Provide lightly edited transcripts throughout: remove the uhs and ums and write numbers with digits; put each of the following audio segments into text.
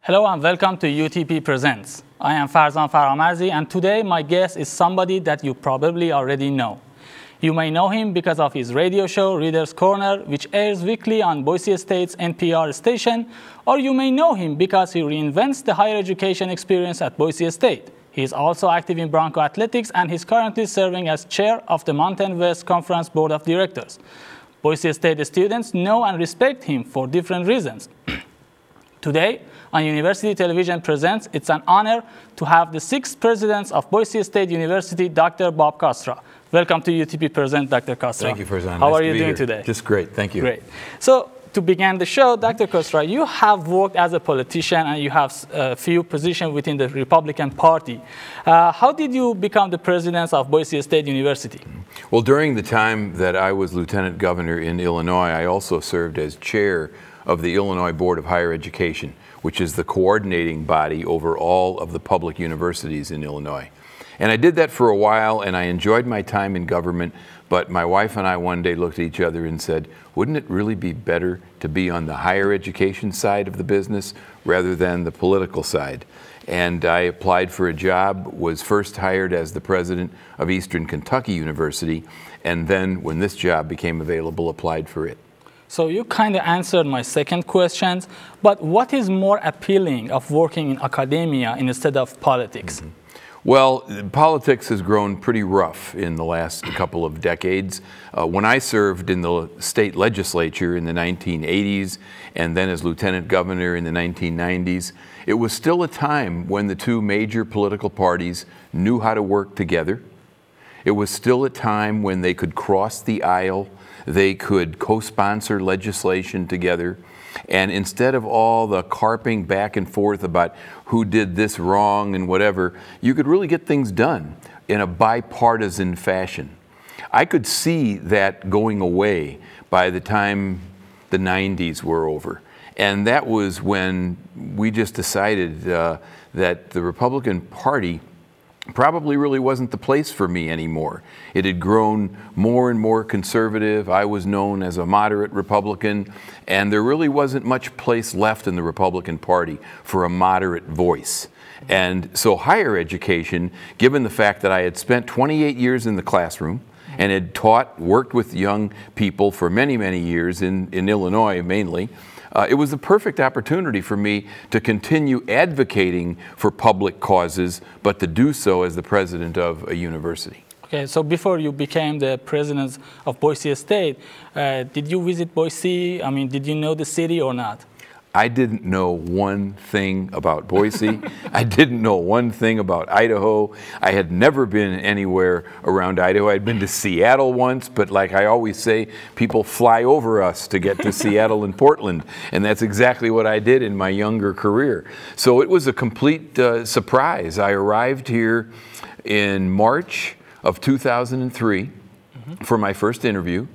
Hello and welcome to UTP Presents. I am Farzan Faramarzi, and today my guest is somebody that you probably already know. You may know him because of his radio show, Reader's Corner, which airs weekly on Boise State's NPR station, or you may know him because he reinvents the higher education experience at Boise State. He is also active in Bronco Athletics, and he's currently serving as chair of the Mountain West Conference Board of Directors. Boise State students know and respect him for different reasons. Today, on University Television Presents, it's an honor to have the 6th president of Boise State University, Dr. Bob Kustra. Welcome to UTP Present, Dr. Kustra. Thank you, Farzan. How are you doing today? Just great, thank you. Great. So, to begin the show, Dr. Kustra, you have worked as a politician and you have a few positions within the Republican Party. How did you become the president of Boise State University? Well, during the time that I was lieutenant governor in Illinois, I also served as chair of the Illinois Board of Higher Education, which is the coordinating body over all of the public universities in Illinois. And I did that for a while, and I enjoyed my time in government, but my wife and I one day looked at each other and said, wouldn't it really be better to be on the higher education side of the business rather than the political side? And I applied for a job, was first hired as the president of Eastern Kentucky University, and then when this job became available, applied for it. So you kind of answered my second question, but what is more appealing of working in academia instead of politics? Well, politics has grown pretty rough in the last couple of decades. When I served in the state legislature in the 1980s and then as lieutenant governor in the 1990s, it was still a time when the two major political parties knew how to work together. It was still a time when they could cross the aisle. They could co-sponsor legislation together, and instead of all the carping back and forth about who did this wrong and whatever, you could really get things done in a bipartisan fashion. I could see that going away by the time the 90s were over, and that was when we just decided that the Republican Party probably really wasn't the place for me anymore. It had grown more and more conservative. I was known as a moderate Republican, and there really wasn't much place left in the Republican Party for a moderate voice. And so higher education, given the fact that I had spent 28 years in the classroom and had worked with young people for many, many years in Illinois mainly, it was the perfect opportunity for me to continue advocating for public causes, but to do so as the president of a university. Okay, so before you became the president of Boise State, did you visit Boise? I mean, did you know the city or not? I didn't know one thing about Boise. I didn't know one thing about Idaho. I had never been anywhere around Idaho. I'd been to Seattle once, but like I always say, people fly over us to get to Seattle and Portland, and that's exactly what I did in my younger career. So it was a complete surprise. I arrived here in March of 2003 for my first interview,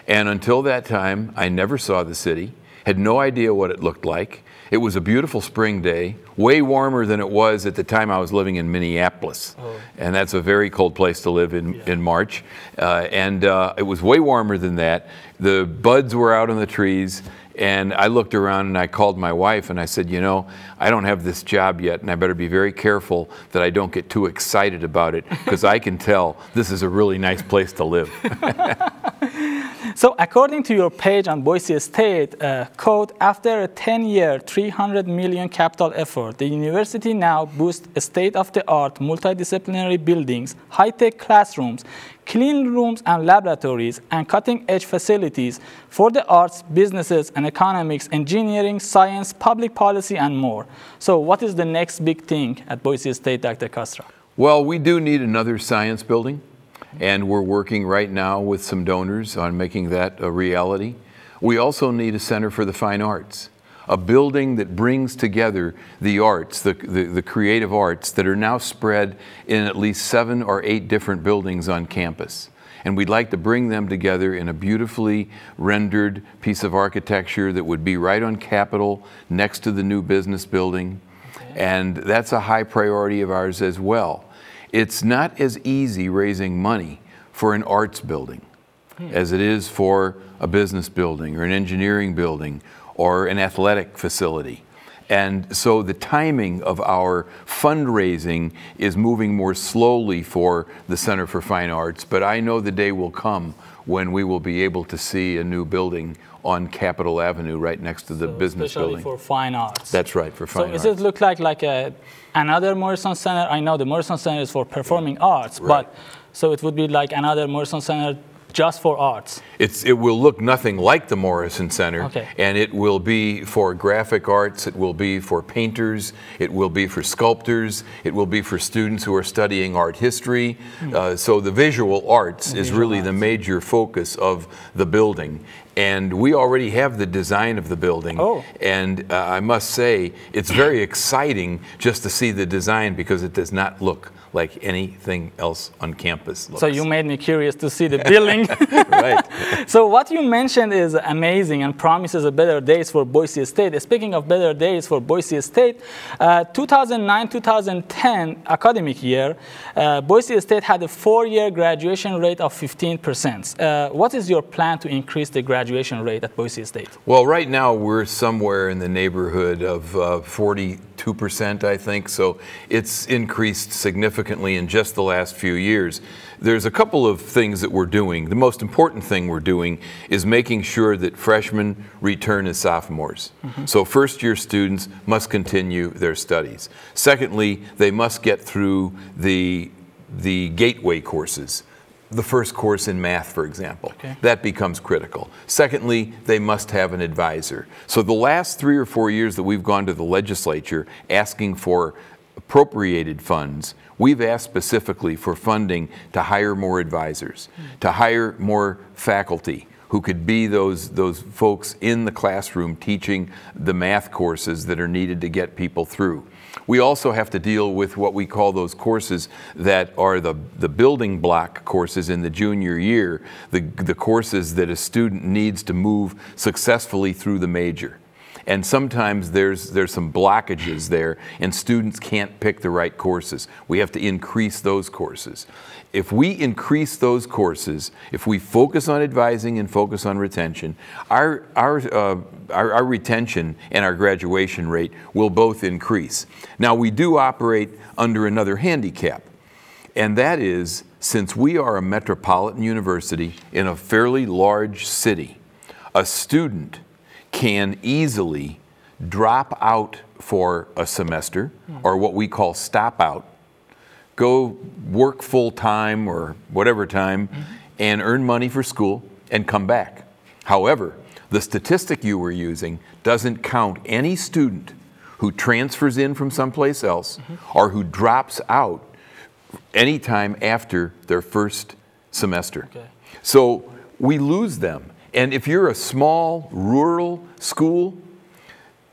and until that time, I never saw the city. Had no idea what it looked like. It was a beautiful spring day, way warmer than it was at the time I was living in Minneapolis. Oh. And that's a very cold place to live in March. It was way warmer than that. The buds were out on the trees, and I looked around and I called my wife and I said, you know, I don't have this job yet, and I better be very careful that I don't get too excited about it, because I can tell this is a really nice place to live. So according to your page on Boise State, quote, after a 10-year, $300 million capital effort, the university now boasts state-of-the-art multidisciplinary buildings, high-tech classrooms, clean rooms and laboratories, and cutting-edge facilities for the arts, businesses, and economics, engineering, science, public policy, and more. So what is the next big thing at Boise State, Dr. Kustra? Well, we do need another science building, and we're working right now with some donors on making that a reality. We also need a Center for the Fine Arts, a building that brings together the arts, the creative arts that are now spread in at least 7 or 8 different buildings on campus. And we'd like to bring them together in a beautifully rendered piece of architecture that would be right on Capitol, next to the new business building. Okay. And that's a high priority of ours as well. It's not as easy raising money for an arts building as it is for a business building or an engineering building or an athletic facility. And so the timing of our fundraising is moving more slowly for the Center for Fine Arts, but I know the day will come when we will be able to see a new building on Capitol Avenue right next to the business building. Especially for fine arts. That's right, for fine arts. So does it look like another Morrison Center? I know the Morrison Center is for performing arts, right. but so it would be like another Morrison Center just for arts? It will look nothing like the Morrison Center, okay. And it will be for graphic arts, it will be for painters, it will be for sculptors, it will be for students who are studying art history. So the visual arts is really the major focus of the building. And we already have the design of the building. Oh. And I must say, it's very exciting just to see the design because it does not look like anything else on campus looks. So you made me curious to see the building. Right. So what you mentioned is amazing and promises a better days for Boise State. Speaking of better days for Boise State, 2009-2010 academic year, Boise State had a 4-year graduation rate of 15%. What is your plan to increase the graduation rate at Boise State? Well, right now we're somewhere in the neighborhood of 42%, I think. So it's increased significantly in just the last few years. There's a couple of things that we're doing. The most important thing we're doing is making sure that freshmen return as sophomores. So first-year students must continue their studies. Secondly, they must get through the gateway courses. The first course in math, for example. Okay. That becomes critical. Secondly, they must have an advisor. So the last 3 or 4 years that we've gone to the legislature asking for appropriated funds, we've asked specifically for funding to hire more advisors, to hire more faculty who could be those folks in the classroom teaching the math courses that are needed to get people through. We also have to deal with what we call those courses that are the building block courses in the junior year, the courses that a student needs to move successfully through the major. And sometimes there's some blockages there and students can't pick the right courses. We have to increase those courses. If we increase those courses, if we focus on advising and focus on retention, our retention and our graduation rate will both increase. Now we do operate under another handicap, and that is, since we are a metropolitan university in a fairly large city, a student can easily drop out for a semester, or what we call stop out, go work full-time or whatever time, and earn money for school and come back. However, the statistic you were using doesn't count any student who transfers in from someplace else or who drops out any time after their first semester. Okay. So we lose them. And if you're a small rural school,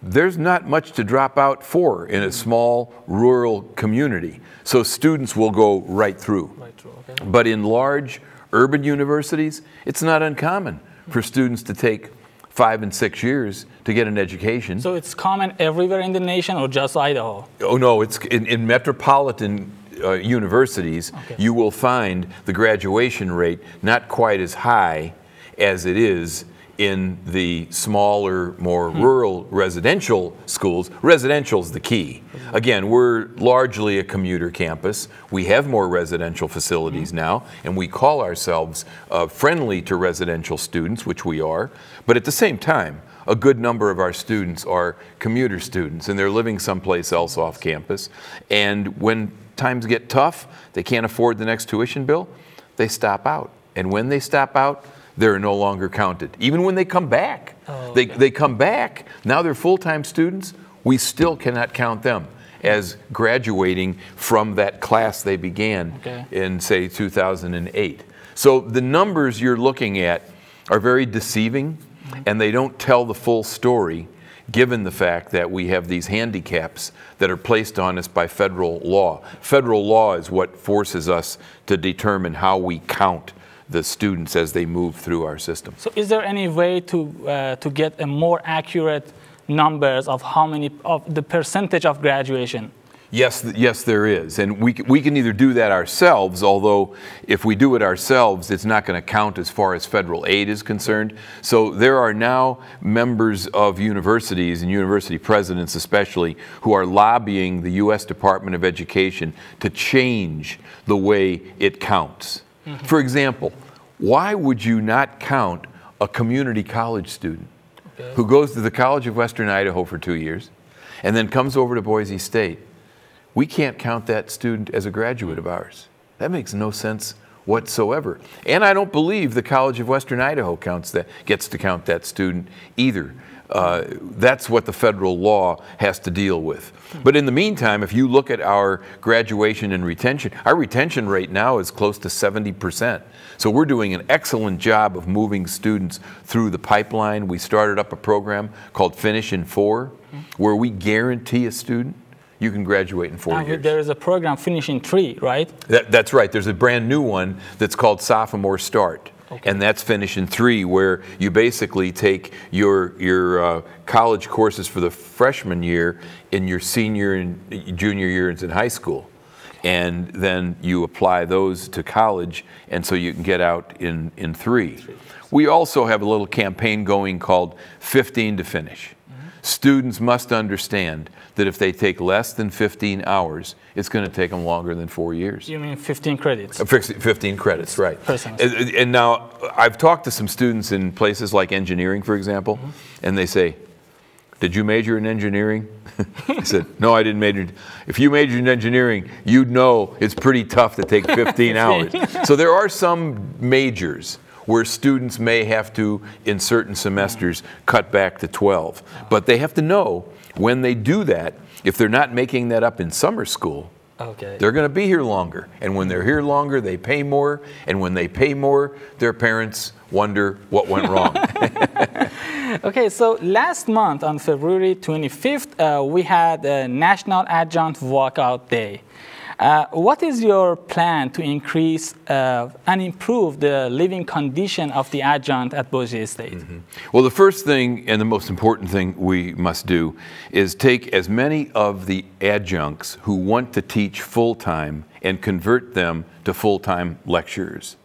there's not much to drop out for in a small rural community. So students will go right through. Okay. But in large urban universities, it's not uncommon for students to take 5 and 6 years to get an education. So it's common everywhere in the nation or just Idaho? Oh no, it's in metropolitan universities, okay. You will find the graduation rate not quite as high as it is in the smaller, more rural residential schools. Residential's the key. Again, we're largely a commuter campus. We have more residential facilities now, and we call ourselves friendly to residential students, which we are. But at the same time, a good number of our students are commuter students, and they're living someplace else off campus. And when times get tough, they can't afford the next tuition bill, they stop out. And when they stop out, they're no longer counted. Even when they come back, they come back, now they're full-time students, we still cannot count them as graduating from that class they began in, say, 2008. So the numbers you're looking at are very deceiving, and they don't tell the full story, given the fact that we have these handicaps that are placed on us by federal law. Federal law is what forces us to determine how we count the students as they move through our system. So is there any way to get a more accurate numbers of how many, of the percentage of graduation? Yes, there is. And we can either do that ourselves, although if we do it ourselves, it's not going to count as far as federal aid is concerned. So there are now members of universities and university presidents especially who are lobbying the U.S. Department of Education to change the way it counts. Mm-hmm. For example, why would you not count a community college student who goes to the College of Western Idaho for 2 years and then comes over to Boise State? We can't count that student as a graduate of ours. That makes no sense whatsoever. And I don't believe the College of Western Idaho gets to count that student either. That's what the federal law has to deal with. But in the meantime, if you look at our graduation and retention, our retention rate now is close to 70%. So we're doing an excellent job of moving students through the pipeline. We started up a program called Finish in 4, where we guarantee a student you can graduate in 4 years. There is a program Finish in 3, right? That's right. There's a brand new one that's called Sophomore Start. Okay. And that's Finish in 3, where you basically take your college courses for the freshman year in your senior and junior years in high school. And then you apply those to college, and so you can get out in 3. We also have a little campaign going called 15 to Finish. Students must understand that if they take less than 15 hours, it's going to take them longer than 4 years. You mean 15 credits? 15 credits, right. And now, I've talked to some students in places like engineering, for example, and they say, did you major in engineering? I said, no, I didn't major. If you majored in engineering, you'd know it's pretty tough to take 15 hours. So there are some majors where students may have to, in certain semesters, cut back to 12. But they have to know, when they do that, if they're not making that up in summer school, they're going to be here longer. And when they're here longer, they pay more. And when they pay more, their parents wonder what went wrong. Okay, so last month on February 25th, we had a National Adjunct Walkout Day. What is your plan to increase and improve the living condition of the adjunct at Boise State? Well, the first thing and the most important thing we must do is take as many of the adjuncts who want to teach full-time and convert them to full-time lecturers.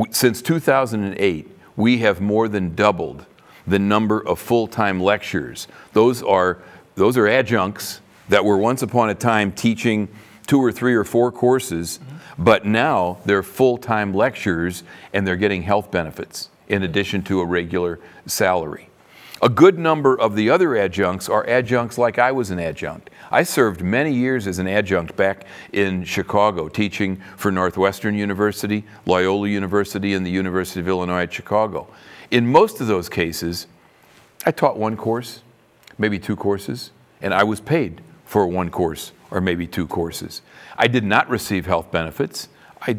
Since 2008, we have more than doubled the number of full-time lecturers. Those are adjuncts that were once upon a time teaching 2 or 3 or 4 courses, but now they're full-time lecturers and they're getting health benefits in addition to a regular salary. A good number of the other adjuncts are adjuncts like I was an adjunct. I served many years as an adjunct back in Chicago, teaching for Northwestern University, Loyola University, and the University of Illinois at Chicago. In most of those cases, I taught 1 course, maybe 2 courses, and I was paid for 1 course or maybe 2 courses. I did not receive health benefits. I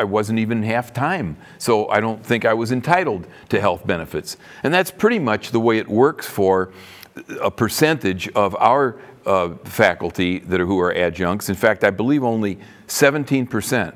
wasn't even half-time, so I don't think I was entitled to health benefits. And that's pretty much the way it works for a percentage of our faculty who are adjuncts. In fact, I believe only 17%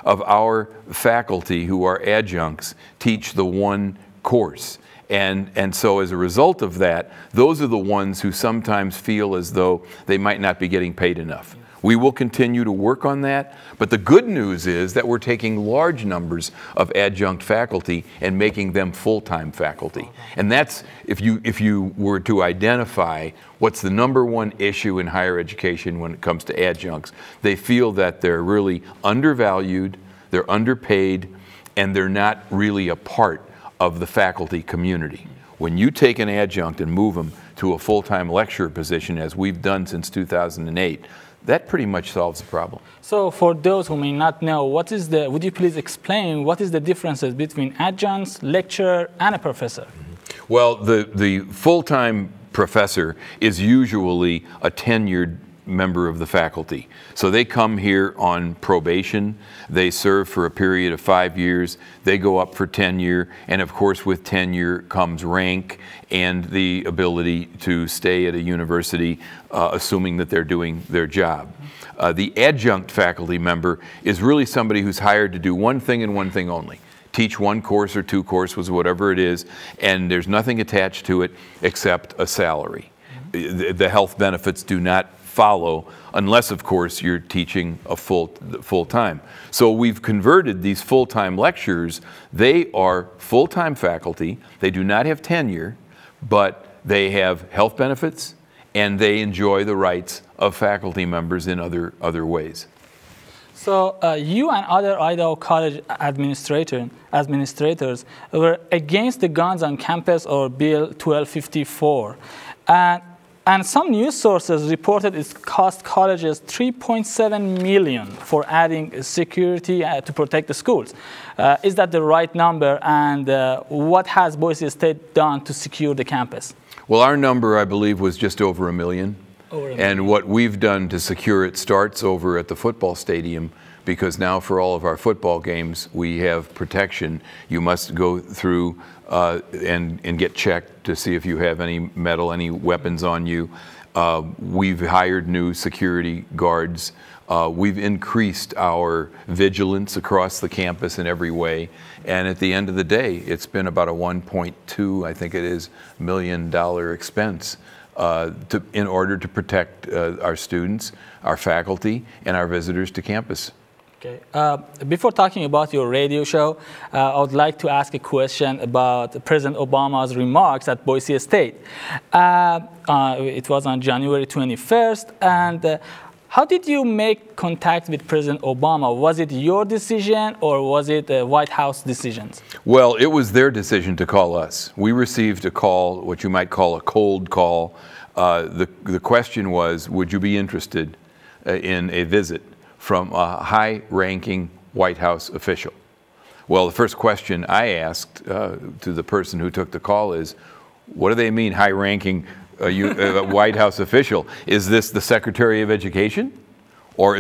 of our faculty who are adjuncts teach the 1 course. And so as a result of that, those are the ones who sometimes feel as though they might not be getting paid enough. We will continue to work on that, but the good news is that we're taking large numbers of adjunct faculty and making them full-time faculty. And that's, if you were to identify what's the #1 issue in higher education when it comes to adjuncts, they feel that they're really undervalued, they're underpaid, and they're not really a part of the faculty community. When you take an adjunct and move them to a full-time lecturer position, as we've done since 2008, that pretty much solves the problem. So for those who may not know, would you please explain what is the differences between adjuncts, lecturer, and a professor? Well, the full-time professor is usually a tenured member of the faculty. So they come here on probation, they serve for a period of 5 years, they go up for tenure, and of course with tenure comes rank and the ability to stay at a university, assuming that they're doing their job. The adjunct faculty member is really somebody who's hired to do 1 thing and 1 thing only. Teach 1 course or 2 courses, whatever it is, and there's nothing attached to it except a salary. The health benefits do not follow, unless, of course, you're teaching a full time. So we've converted these full-time lecturers. They are full-time faculty. They do not have tenure, but they have health benefits, and they enjoy the rights of faculty members in other ways. So you and other Idaho College administrators were against the guns on campus or Bill 1254. And some news sources reported it cost colleges $3.7 million for adding security to protect the schools. Is that the right number? And what has Boise State done to secure the campus? Well, our number, I believe, was just over $1 million. And what we've done to secure it starts over at the football stadium, because now for all of our football games, we have protection. You must go through and get checked to see if you have any metal, any weapons on you. We've hired new security guards. We've increased our vigilance across the campus in every way. And at the end of the day, it's been about a $1.2, I think it is, $1 million expense in order to protect our students, our faculty, and our visitors to campus. Okay. Before talking about your radio show, I would like to ask a question about President Obama's remarks at Boise State. It was on January 21st, and how did you make contact with President Obama? Was it your decision, or was it the White House decisions? Well, it was their decision to call us. We received a call, what you might call a cold call. The question was, would you be interested in a visit from a high-ranking White House official? Well, the first question I asked to the person who took the call is, what do they mean, high-ranking White House official? Is this the Secretary of Education? Or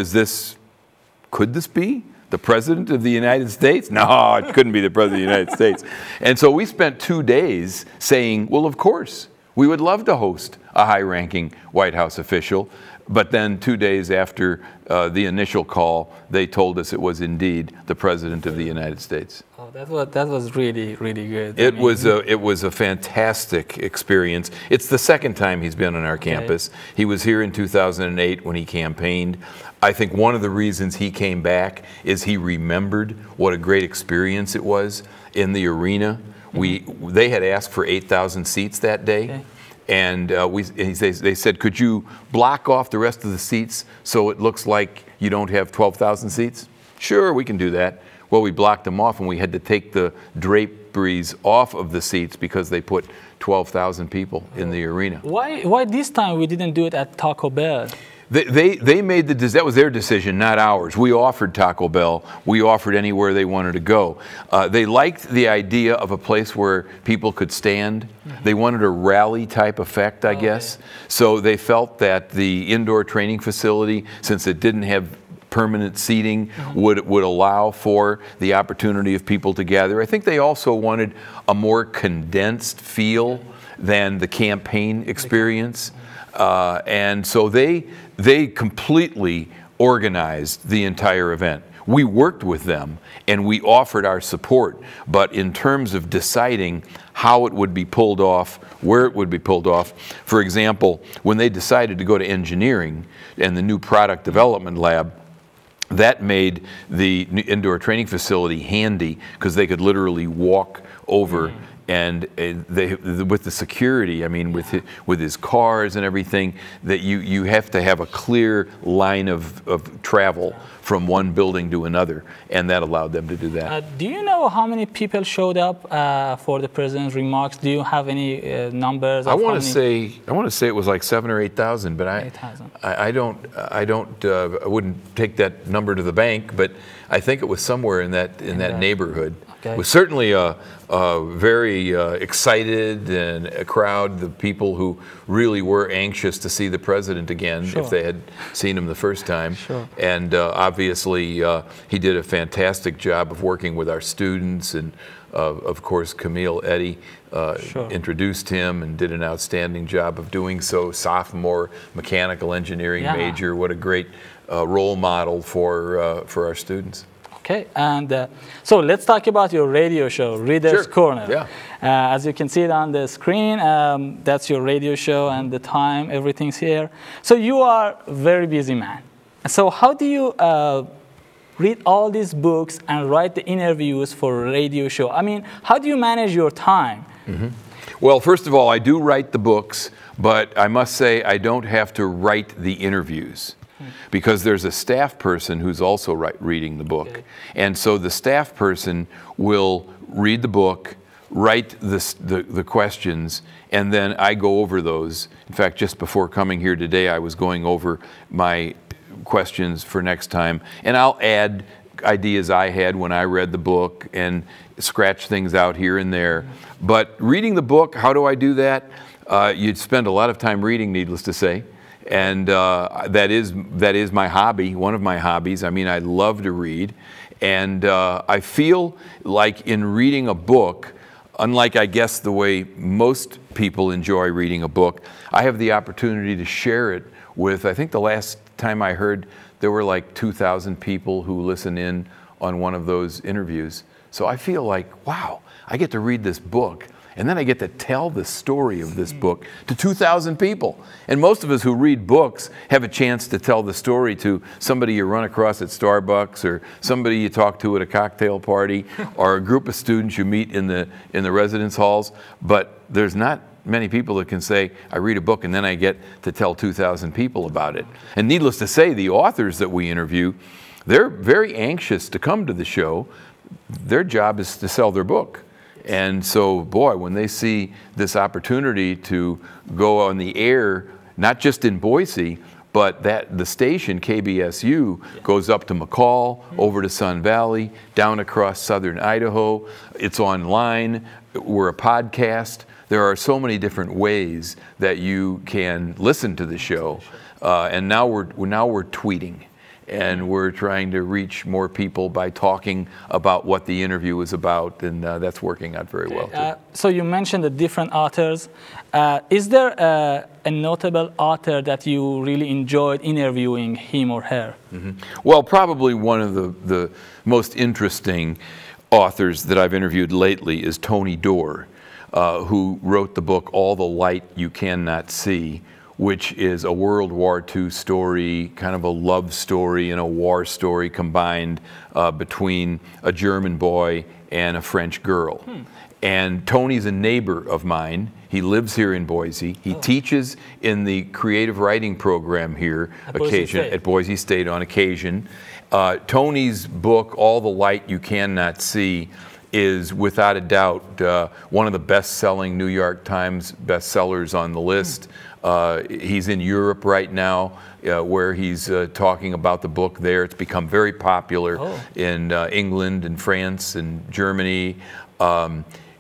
could this be the President of the United States? No, it couldn't be the President of the United States. And so we spent 2 days saying, well, of course, we would love to host a high-ranking White House official. But then 2 days after the initial call, they told us it was indeed the President of the United States. Oh, that was really, really good. It was a fantastic experience. It's the second time he's been on our campus. He was here in 2008 when he campaigned. I think one of the reasons he came back is he remembered what a great experience it was in the arena. They had asked for 8,000 seats that day. Okay. And they said, could you block off the rest of the seats so it looks like you don't have 12,000 seats? Sure, we can do that. Well, we blocked them off, and we had to take the draperies off of the seats because they put 12,000 people in the arena. Why this time we didn't do it at Taco Bell? They made that was their decision, not ours. We offered Taco Bell. We offered anywhere they wanted to go. They liked the idea of a place where people could stand. They wanted a rally type effect, I guess. So they felt that the indoor training facility, since it didn't have permanent seating, would allow for the opportunity of people to gather. I think they also wanted a more condensed feel than the campaign experience. And so they completely organized the entire event. We worked with them and we offered our support, but in terms of deciding how it would be pulled off, where it would be pulled off, for example, when they decided to go to engineering and the new product development lab, that made the indoor training facility handy because they could literally walk over. And with the security, I mean, with his cars and everything, that you have to have a clear line of travel from one building to another, and that allowed them to do that. Do you know how many people showed up for the president's remarks? Do you have any numbers? I want to say it was like 7,000 or 8,000, but I wouldn't take that number to the bank, but I think it was somewhere in that neighborhood. Okay. It was certainly a very excited and a crowd, the people who really were anxious to see the president again if they had seen him the first time. And obviously he did a fantastic job of working with our students, and of course Camille Eddy introduced him and did an outstanding job of doing so. Sophomore mechanical engineering major, what a great role model for our students. Okay, and so let's talk about your radio show, Reader's Corner. Yeah. As you can see it on the screen, that's your radio show and the time, everything's here. So you are a very busy man. So how do you read all these books and write the interviews for a radio show? I mean, how do you manage your time? Mm-hmm. Well, first of all, I do write the books, but I must say I don't have to write the interviews, because there's a staff person who's also reading the book. Okay. And so the staff person will read the book, write the questions, and then I go over those. In fact, just before coming here today, I was going over my questions for next time, and I'll add ideas I had when I read the book and scratch things out here and there. But reading the book, how do I do that? You'd spend a lot of time reading, needless to say. And that is my hobby, one of my hobbies. I mean, I love to read. And I feel like in reading a book, unlike I guess the way most people enjoy reading a book, I have the opportunity to share it with, I think the last time I heard, there were like 2,000 people who listen in on one of those interviews. So I feel like, wow, I get to read this book. And then I get to tell the story of this book to 2,000 people. And most of us who read books have a chance to tell the story to somebody you run across at Starbucks, or somebody you talk to at a cocktail party, or a group of students you meet in the residence halls. But there's not many people that can say, I read a book and then I get to tell 2,000 people about it. And needless to say, the authors that we interview, they're very anxious to come to the show. Their job is to sell their book. And so, boy, when they see this opportunity to go on the air, not just in Boise, but that the station, KBSU, goes up to McCall, over to Sun Valley, down across southern Idaho. It's online. We're a podcast. There are so many different ways that you can listen to the show. And now we're tweeting. And we're trying to reach more people by talking about what the interview is about, and that's working out very well, too. So you mentioned the different authors. Is there a notable author that you really enjoyed interviewing him or her? Mm-hmm. Well, probably one of the most interesting authors that I've interviewed lately is Tony Doerr, who wrote the book All the Light You Cannot See, which is a World War II story, kind of a love story and a war story combined between a German boy and a French girl. And Tony's a neighbor of mine. He lives here in Boise. He teaches in the creative writing program here at Boise State on occasion. Tony's book, All the Light You Cannot See, is without a doubt one of the best-selling New York Times bestsellers on the list. He's in Europe right now, where he's talking about the book there. It's become very popular in England and France and Germany.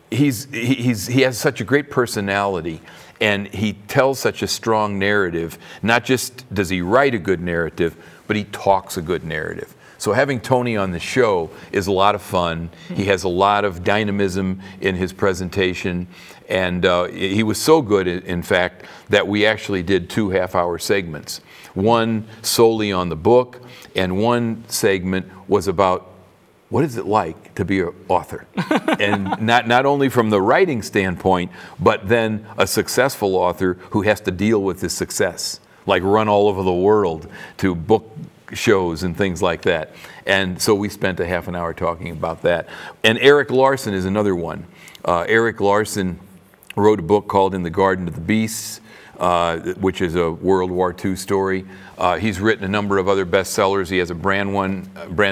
He has such a great personality, and he tells such a strong narrative. Not just does he write a good narrative, but he talks a good narrative. So having Tony on the show is a lot of fun. He has a lot of dynamism in his presentation. And he was so good, in fact, that we actually did 2 half-hour segments. One solely on the book, and one segment was about what is it like to be an author? And not only from the writing standpoint, but then a successful author who has to deal with his success, like run all over the world to book shows and things like that. And so we spent a half an hour talking about that. And Erik Larsen is another one. Erik Larsen wrote a book called In the Garden of the Beasts, which is a World War II story. He's written a number of other bestsellers. He has a brand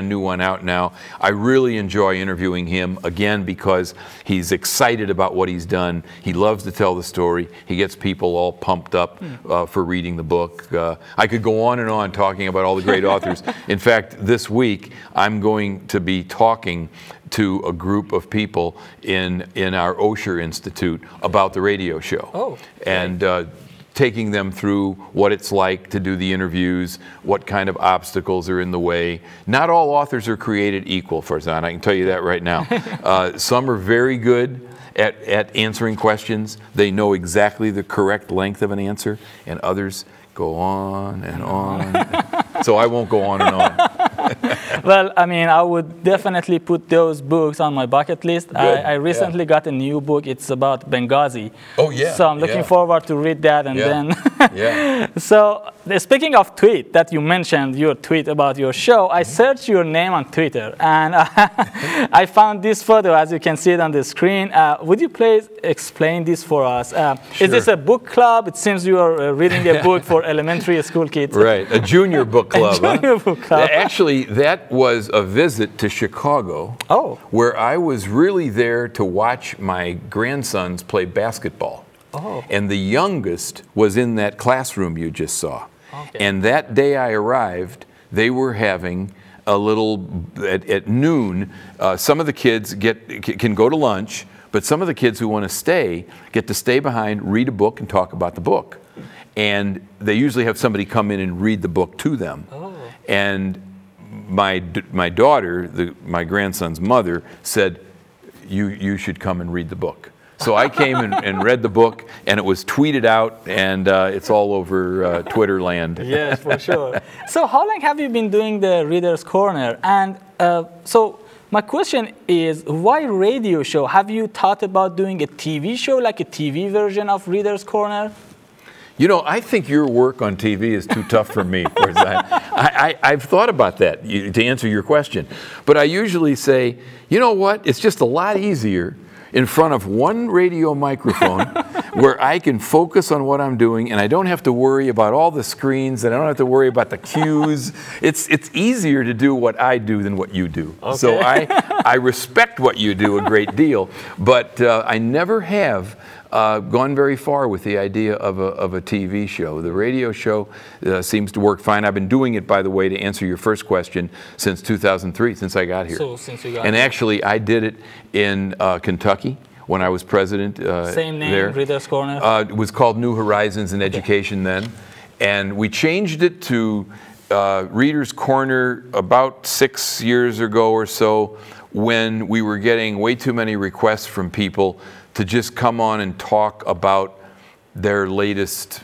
new one out now. I really enjoy interviewing him, again, because he's excited about what he's done. He loves to tell the story. He gets people all pumped up for reading the book. I could go on and on talking about all the great authors. In fact, this week, I'm going to be talking to a group of people in our Osher Institute about the radio show. And taking them through what it's like to do the interviews, what kind of obstacles are in the way. Not all authors are created equal, Farzan, I can tell you that right now. Some are very good at answering questions. They know exactly the correct length of an answer, and others go on and on. So I won't go on and on. Well, I mean, I would definitely put those books on my bucket list. I recently got a new book. It's about Benghazi. Oh, yeah. So I'm looking forward to read that. And then, so speaking of tweet that you mentioned, your tweet about your show, I searched your name on Twitter, and I found this photo, as you can see it on the screen. Would you please explain this for us? Sure. Is this a book club? It seems you are reading a book for elementary school kids. Right, a junior book club. Junior book club. Actually, that was a visit to Chicago, where I was really there to watch my grandsons play basketball. And the youngest was in that classroom you just saw. And that day I arrived, they were having a little, at noon, some of the kids can go to lunch, but some of the kids who want to stay get to stay behind, read a book, and talk about the book. And they usually have somebody come in and read the book to them. And my daughter, my grandson's mother, said, you should come and read the book. So I came and read the book, and it was tweeted out, and it's all over Twitter land. Yes, for sure. So how long have you been doing the Reader's Corner? And so my question is, why radio show? Have you thought about doing a TV show, like a TV version of Reader's Corner? You know, I think your work on TV is too tough for me. I've thought about that, to answer your question. But I usually say, you know what, it's just a lot easier in front of one radio microphone where I can focus on what I'm doing, and I don't have to worry about all the screens, and I don't have to worry about the cues. It's easier to do what I do than what you do. So I respect what you do a great deal, but I never have gone very far with the idea of a TV show. The radio show seems to work fine. I've been doing it, by the way, to answer your first question, since 2003, since I got here. So since you got and actually, I did it in Kentucky when I was president. Same name, there. Reader's Corner? It was called New Horizons in Education then. And we changed it to Reader's Corner about 6 years ago or so, when we were getting way too many requests from people to just come on and talk about their latest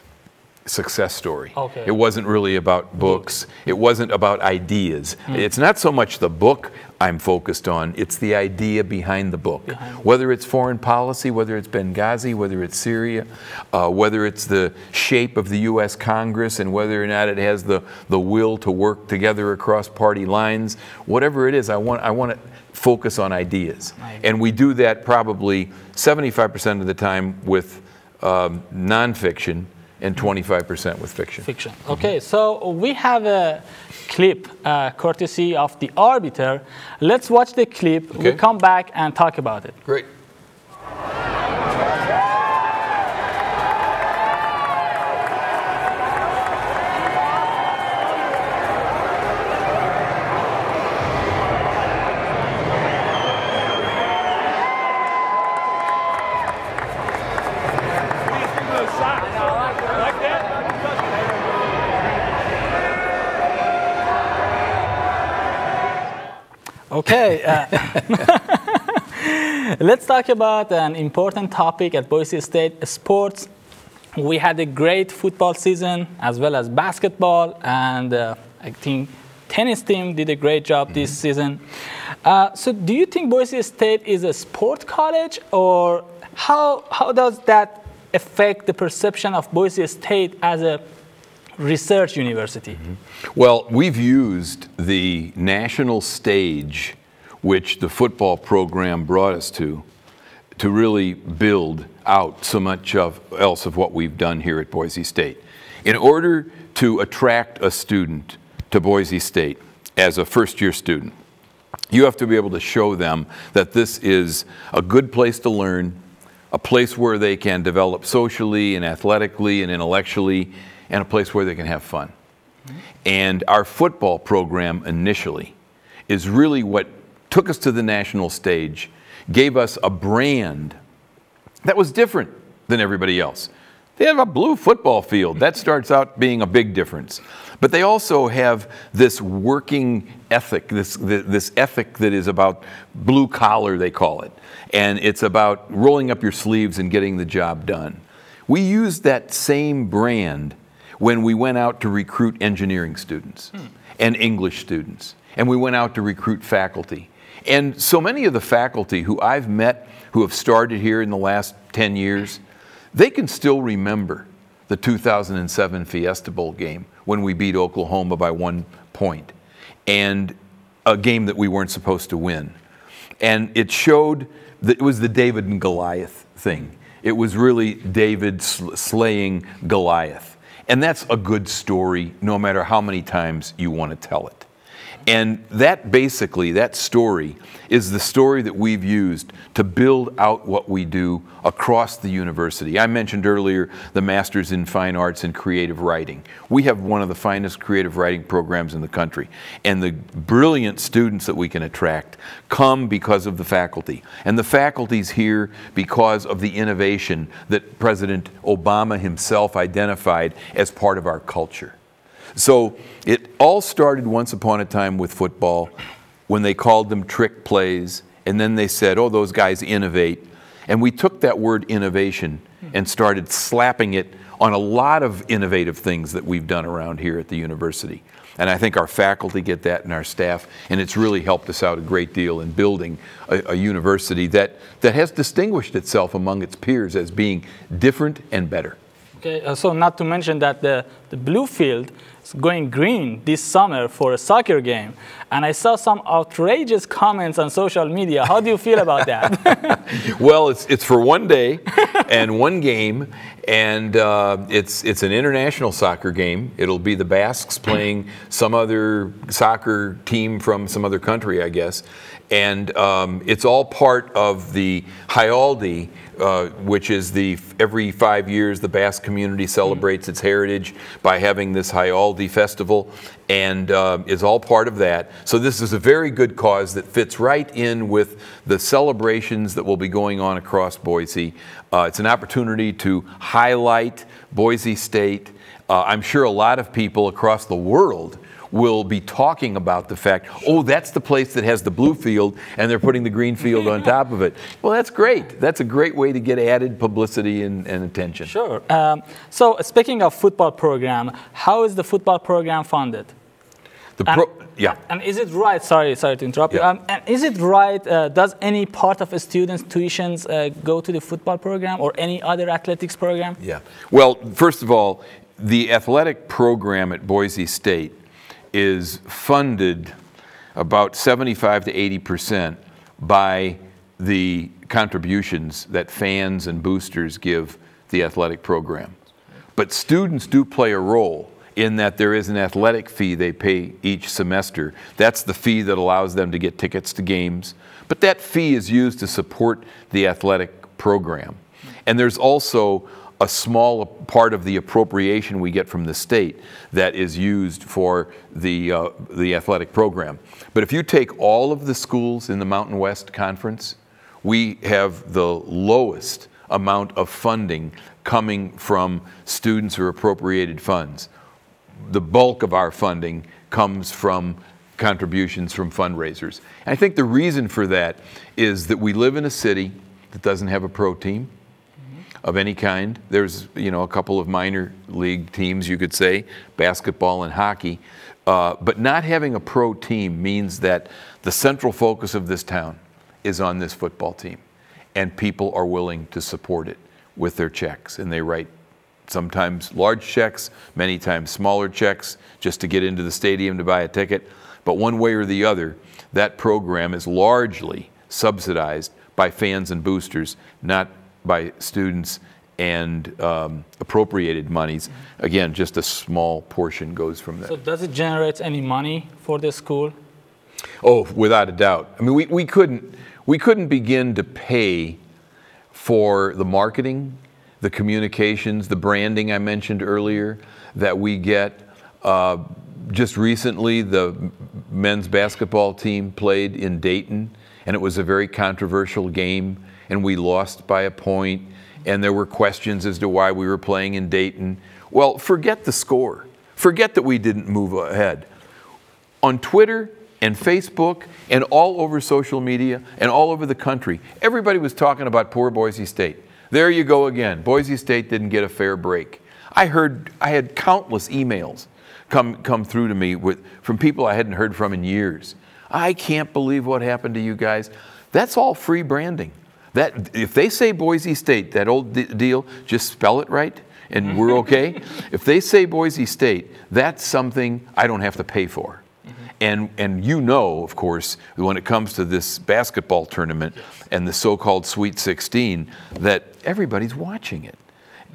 success story. It wasn't really about books. It wasn't about ideas. It's not so much the book I'm focused on, it's the idea behind the book. Whether it's foreign policy, whether it's Benghazi, whether it's Syria, whether it's the shape of the U.S. Congress, and whether or not it has the will to work together across party lines, whatever it is, I want to focus on ideas. And we do that probably 75% of the time with nonfiction and 25% with fiction. Okay, so we have a clip courtesy of The Arbiter. Let's watch the clip. We'll come back and talk about it. Great. Okay, let's talk about an important topic at Boise State, sports. We had a great football season as well as basketball, and I think tennis team did a great job this season. So do you think Boise State is a sport college, or how does that affect the perception of Boise State as a research university? Well, we've used the national stage, which the football program brought us to really build out so much else of what we've done here at Boise State. In order to attract a student to Boise State as a first-year student, you have to be able to show them that this is a good place to learn, a place where they can develop socially and athletically and intellectually, and a place where they can have fun. And our football program initially is really what took us to the national stage, gave us a brand that was different than everybody else. They have a blue football field. That starts out being a big difference. But they also have this working ethic, this ethic that is about blue collar, they call it. And it's about rolling up your sleeves and getting the job done. We used that same brand when we went out to recruit engineering students and English students and we went out to recruit faculty. And so many of the faculty who I've met who have started here in the last 10 years, they can still remember the 2007 Fiesta Bowl game when we beat Oklahoma by 1 point, and a game that we weren't supposed to win. And it showed that it was the David and Goliath thing. It was really David slaying Goliath. And that's a good story no matter how many times you want to tell it. And that basically, that story is the story that we've used to build out what we do across the university. I mentioned earlier the Masters in Fine Arts and Creative Writing. We have one of the finest creative writing programs in the country. And the brilliant students that we can attract come because of the faculty. And the faculty's here because of the innovation that President Obama himself identified as part of our culture. So it all started once upon a time with football when they called them trick plays, and then they said, oh, those guys innovate. And we took that word innovation and started slapping it on a lot of innovative things that we've done around here at the university. And I think our faculty get that and our staff, and it's really helped us out a great deal in building a university that has distinguished itself among its peers as being different and better. Okay, so not to mention that the blue field is going green this summer for a soccer game. And I saw some outrageous comments on social media. How do you feel about that? Well, it's for one day and one game, and it's an international soccer game. It'll be the Basques playing some other soccer team from some other country, I guess. And it's all part of the Jaialdi, which is every 5 years the Basque community celebrates its heritage by having this Jaialdi festival, and is all part of that. So this is a very good cause that fits right in with the celebrations that will be going on across Boise. It's an opportunity to highlight Boise State. I'm sure a lot of people across the world will be talking about the fact, oh, that's the place that has the blue field and they're putting the green field on top of it. Well, that's great. That's a great way to get added publicity and attention. Sure. So speaking of football program, how is the football program funded? Yeah. And is it right, sorry to interrupt you, and is it right, does any part of a student's tuitions go to the football program or any other athletics program? Yeah. Well, first of all, the athletic program at Boise State is funded about 75 to 80% by the contributions that fans and boosters give the athletic program. But students do play a role in that there is an athletic fee they pay each semester. That's the fee that allows them to get tickets to games. But that fee is used to support the athletic program. And there's also a small part of the appropriation we get from the state that is used for the athletic program. But if you take all of the schools in the Mountain West Conference, we have the lowest amount of funding coming from students or appropriated funds. The bulk of our funding comes from contributions from fundraisers. And I think the reason for that is that we live in a city that doesn't have a pro team of any kind. There's, a couple of minor league teams, you could say, basketball and hockey. But not having a pro team means that the central focus of this town is on this football team. And people are willing to support it with their checks. And they write sometimes large checks, many times smaller checks, just to get into the stadium to buy a ticket. But one way or the other, that program is largely subsidized by fans and boosters, not by students and appropriated monies. Again, just a small portion goes from that. So does it generate any money for the school? Oh, without a doubt. I mean, we couldn't begin to pay for the marketing, the communications, the branding I mentioned earlier that we get. Just recently, the men's basketball team played in Dayton, and it was a very controversial game. And we lost by a point, and there were questions as to why we were playing in Dayton. Well, forget the score. Forget that we didn't move ahead. On Twitter and Facebook and all over social media and all over the country, everybody was talking about poor Boise State. There you go again. Boise State didn't get a fair break. I had countless emails come through to me from people I hadn't heard from in years. I can't believe what happened to you guys. That's all free branding. That if they say Boise State, that old deal, just spell it right and we're okay. If they say Boise State, that's something I don't have to pay for. And you know, of course, when it comes to this basketball tournament and the so-called Sweet 16, that everybody's watching it.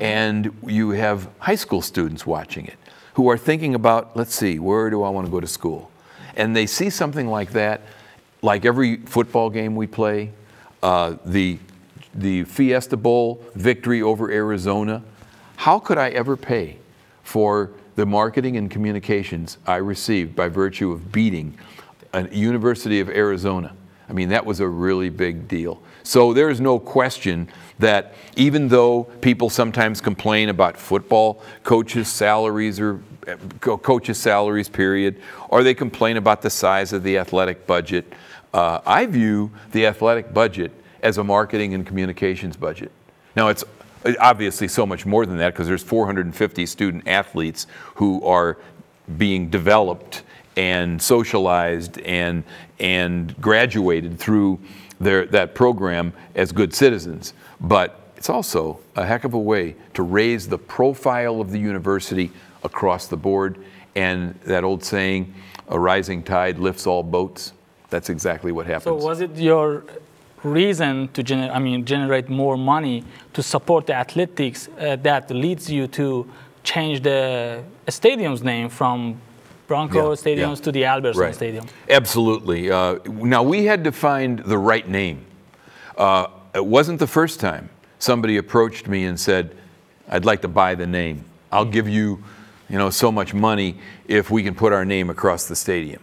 And you have high school students watching it who are thinking about, let's see, where do I want to go to school? And they see something like that, like every football game we play, the Fiesta Bowl victory over Arizona. How could I ever pay for the marketing and communications I received by virtue of beating a University of Arizona? I mean, that was a really big deal. So there is no question that even though people sometimes complain about football coaches' salaries or coaches' salaries, period, or they complain about the size of the athletic budget, I view the athletic budget as a marketing and communications budget. Now, it's obviously so much more than that because there's 450 student athletes who are being developed and socialized and graduated through that program as good citizens. But it's also a heck of a way to raise the profile of the university across the board. And that old saying, a rising tide lifts all boats, that's exactly what happens. So was it your reason to generate more money to support the athletics that leads you to change the stadium's name from Bronco Stadiums to the Albertson Stadium? Absolutely. Now, we had to find the right name. It wasn't the first time somebody approached me and said, I'd like to buy the name. I'll give you, so much money if we can put our name across the stadium.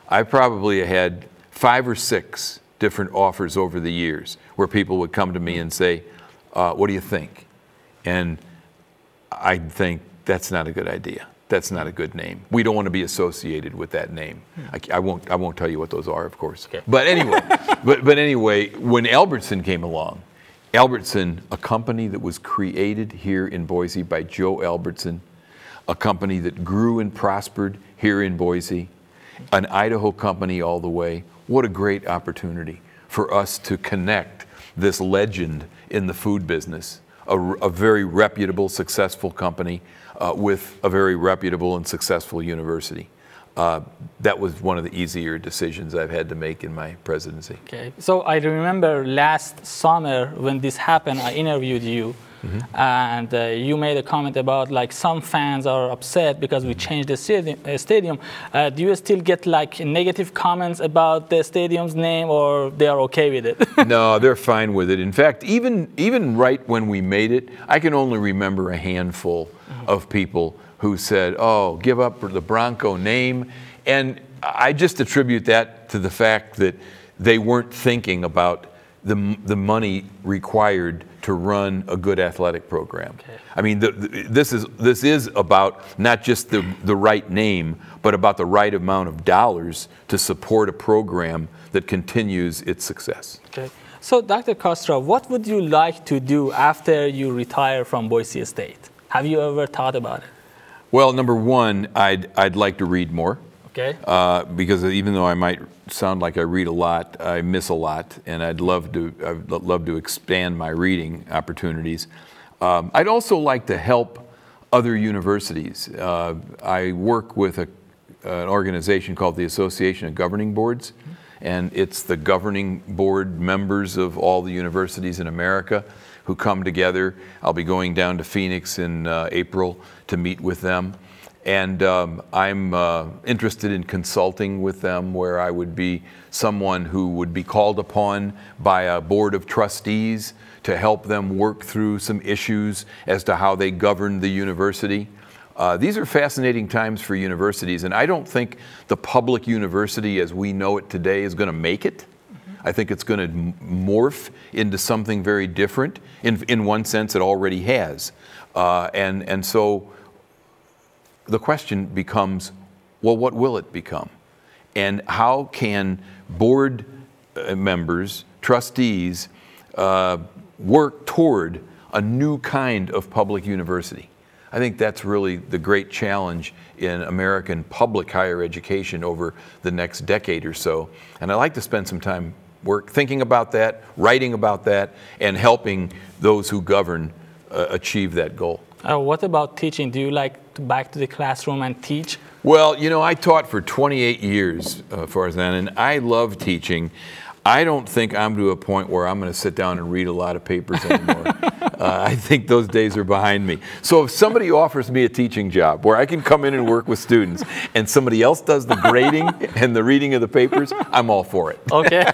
I probably had 5 or 6 different offers over the years where people would come to me and say, what do you think? And I'd think, that's not a good idea. That's not a good name. We don't want to be associated with that name. I won't tell you what those are, of course. Okay. But anyway, but anyway, when Albertson came along, Albertson, a company that was created here in Boise by Joe Albertson, a company that grew and prospered here in Boise, an Idaho company all the way. What a great opportunity for us to connect this legend in the food business, a very reputable, successful company with a very reputable and successful university. That was one of the easier decisions I've had to make in my presidency. Okay, so I remember last summer when this happened, I interviewed you. And you made a comment about like some fans are upset because we changed the stadium. Do you still get like negative comments about the stadium's name, or they are okay with it? No, they're fine with it. In fact, even right when we made it, I can only remember a handful of people who said, oh, give up the Bronco name. And I just attribute that to the fact that they weren't thinking about the money required to run a good athletic program. Okay. I mean, this is about not just the right name, but about the right amount of dollars to support a program that continues its success. Okay. So, Dr. Kustra, what would you like to do after you retire from Boise State? Have you ever thought about it? Well, number one, I'd like to read more. Okay. Because even though I might sound like I read a lot, I miss a lot, and I'd love to expand my reading opportunities. I'd also like to help other universities. I work with an organization called the Association of Governing Boards, and it's the governing board members of all the universities in America who come together. I'll be going down to Phoenix in April to meet with them. And I'm interested in consulting with them, where I would be someone who would be called upon by a board of trustees to help them work through some issues as to how they govern the university. These are fascinating times for universities, and I don't think the public university as we know it today is going to make it. I think it's going to morph into something very different. In one sense, it already has. And so the question becomes, well, what will it become? And how can board members, trustees, work toward a new kind of public university? I think that's really the great challenge in American public higher education over the next decade or so. And I like to spend some time thinking about that, writing about that, and helping those who govern achieve that goal. What about teaching? Do you like to back to the classroom and teach? Well, you know, I taught for 28 years, Farzan, and I love teaching. I don't think I'm to a point where I'm going to sit down and read a lot of papers anymore. I think those days are behind me. So if somebody offers me a teaching job where I can come in and work with students and somebody else does the grading and the reading of the papers, I'm all for it. Okay.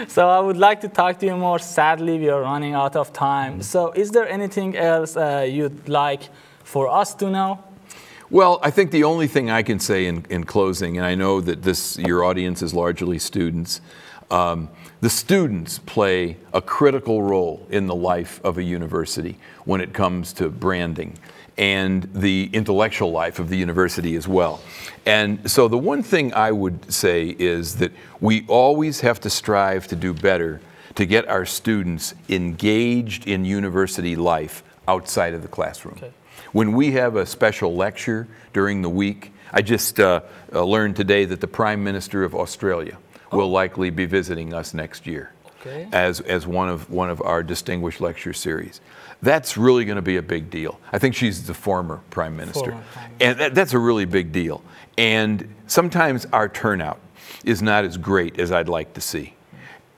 So I would like to talk to you more. Sadly, we are running out of time. So is there anything else you'd like for us to know? Well, I think the only thing I can say in closing, and I know that your audience is largely students, the students play a critical role in the life of a university when it comes to branding and the intellectual life of the university as well. And so the one thing I would say is that we always have to strive to do better to get our students engaged in university life outside of the classroom. Okay. When we have a special lecture during the week, I just learned today that the Prime Minister of Australia will likely be visiting us next year. Okay. As one of our distinguished lecture series. That's really going to be a big deal. I think she's the former Prime Minister. And that's a really big deal. And sometimes our turnout is not as great as I'd like to see.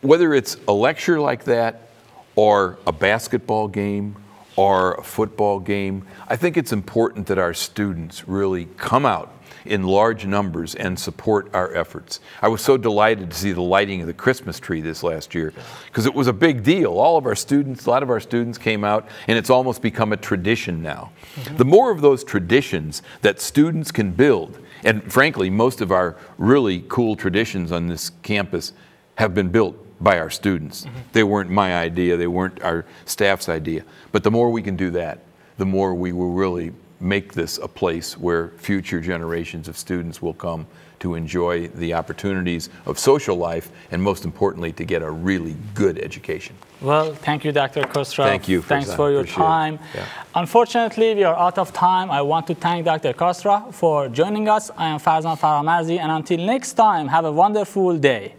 Whether it's a lecture like that or a basketball game or a football game, I think it's important that our students really come out in large numbers and support our efforts. I was so delighted to see the lighting of the Christmas tree this last year because it was a big deal. A lot of our students came out, and it's almost become a tradition now. Mm-hmm. The more of those traditions that students can build, and frankly, most of our really cool traditions on this campus have been built by our students. Mm-hmm. They weren't my idea, they weren't our staff's idea. But the more we can do that, the more we will really make this a place where future generations of students will come to enjoy the opportunities of social life and, most importantly, to get a really good education. Well, thank you, Dr. Kustra. Thank you. Thanks for your time. Yeah. Unfortunately, we are out of time. I want to thank Dr. Kustra for joining us. I am Farzan Faramarzi, and until next time, have a wonderful day.